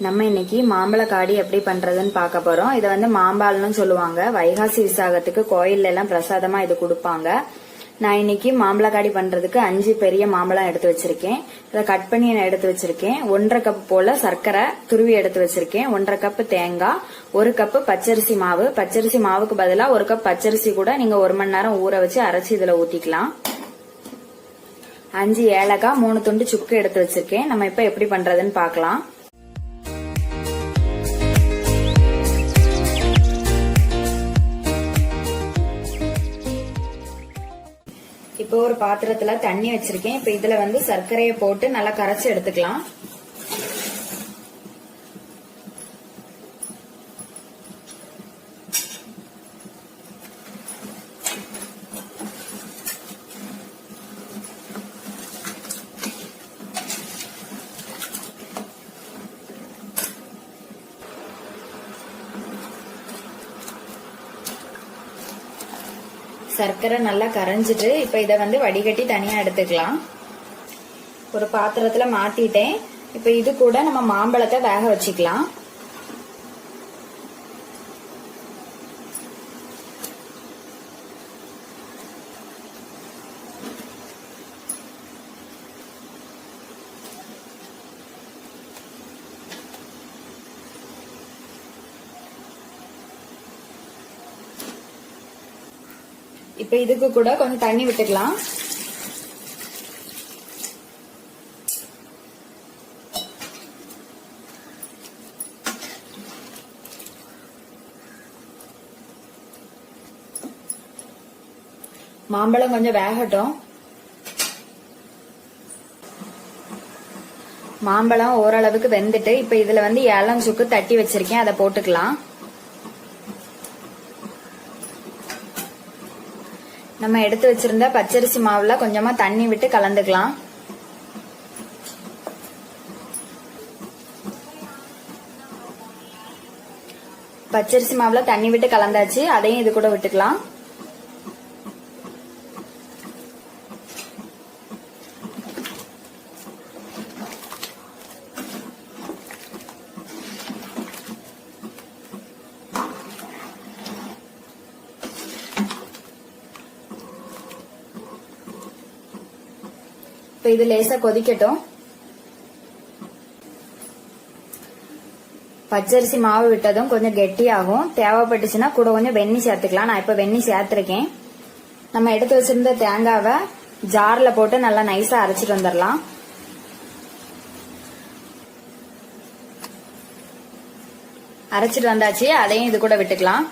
நம்ம இன்னைக்கு மாம்பழ காடி எப்படி பண்றதுன்னு பார்க்க போறோம். இதை வந்து மாம்பால்னு சொல்லுவாங்க. வைகாசி விசாகத்துக்கு கோயில்ல எல்லாம் பிரசாதமா இது கொடுப்பாங்க. நான் இன்னைக்கு மாம்பழ காடி பண்றதுக்கு 5 பெரிய மாம்பழம் எடுத்து வச்சிருக்கேன். இதை கட் பண்ணி நான் எடுத்து வச்சிருக்கேன். 1.5 கப் போல சர்க்கரை துருவி எடுத்து வச்சிருக்கேன். 1.5 கப் தேங்காய், 1 கப் பச்சரிசி மாவு. பச்சரிசி மாவுக்கு பதிலா 1 கப் பச்சரிசி கூட நீங்க 1 மணி நேரம் ஊற வச்சு அரைச்சி இதுல ஊத்திக்கலாம். 5 ஏலக்காய், 3 துண்டு சுக்கு எடுத்து வச்சிருக்கேன். நம்ம இப்ப எப்படி பண்றதுன்னு பார்க்கலாம். இப்போ ஒரு பாத்திரத்துல தண்ணி வச்சிருக்கேன். இப்ப இதுல வந்து சர்க்கரையை போட்டு நல்லா கரைச்சு எடுத்துக்கலாம். சர்க்கரை நல்லா கரைஞ்சிட்டு இப்ப இத வந்து வடிகட்டி தனியா எடுத்துக்கலாம். ஒரு பாத்திரத்துல மாத்திட்டேன். இப்ப இது கூட நம்ம மாம்பழத்தை வேக வச்சுக்கலாம். இப்ப இதுக்கு கூட கொஞ்சம் தண்ணி விட்டுக்கலாம். மாம்பழம் கொஞ்சம் வேகட்டும். மாம்பழம் ஓரளவுக்கு வெந்துட்டு இப்ப இதுல வந்து ஏலம் சுக்கு தட்டி வச்சிருக்கேன். அதை போட்டுக்கலாம். நம்ம எடுத்து வச்சிருந்த பச்சரிசி மாவுல கொஞ்சமா தண்ணி விட்டு கலந்துக்கலாம். பச்சரிசி மாவுல தண்ணி விட்டு கலந்தாச்சு. அதையும் இது கூட விட்டுக்கலாம். இப்ப இது லேசா கொதிக்கட்டும். பச்சரிசி மாவு விட்டதும் கொஞ்சம் கெட்டியாகும். தேவைப்பட்டுச்சுன்னா கூட கொஞ்சம் வெண்ணெய் சேர்த்துக்கலாம். நான் இப்ப வெண்ணெய் சேர்த்திருக்கேன். நம்ம எடுத்து வச்சிருந்த தேங்காவை ஜார்ல போட்டு நல்லா நைஸா அரைச்சிட்டு வந்துடலாம். அரைச்சிட்டு வந்தாச்சு. அதையும் இது கூட விட்டுக்கலாம்.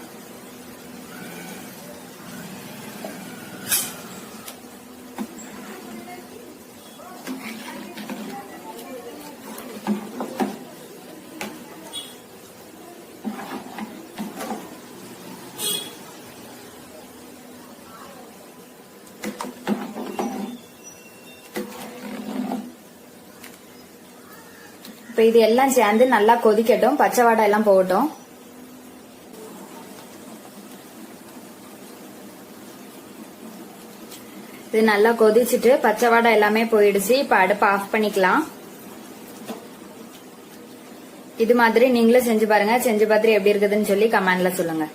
இப்ப இது எல்லாம் சேர்ந்து நல்லா கொதிக்கட்டும். பச்சை வாடை எல்லாம் போகட்டும். இது நல்லா கொதிச்சுட்டு பச்சை வாடை எல்லாமே போயிடுச்சு. இப்ப அடுப்பு ஆஃப் பண்ணிக்கலாம். இது மாதிரி நீங்களும் செஞ்சு பாருங்க. செஞ்சு பார்த்துட்டு எப்படி இருக்குதுன்னு சொல்லி கமெண்ட்ல சொல்லுங்க.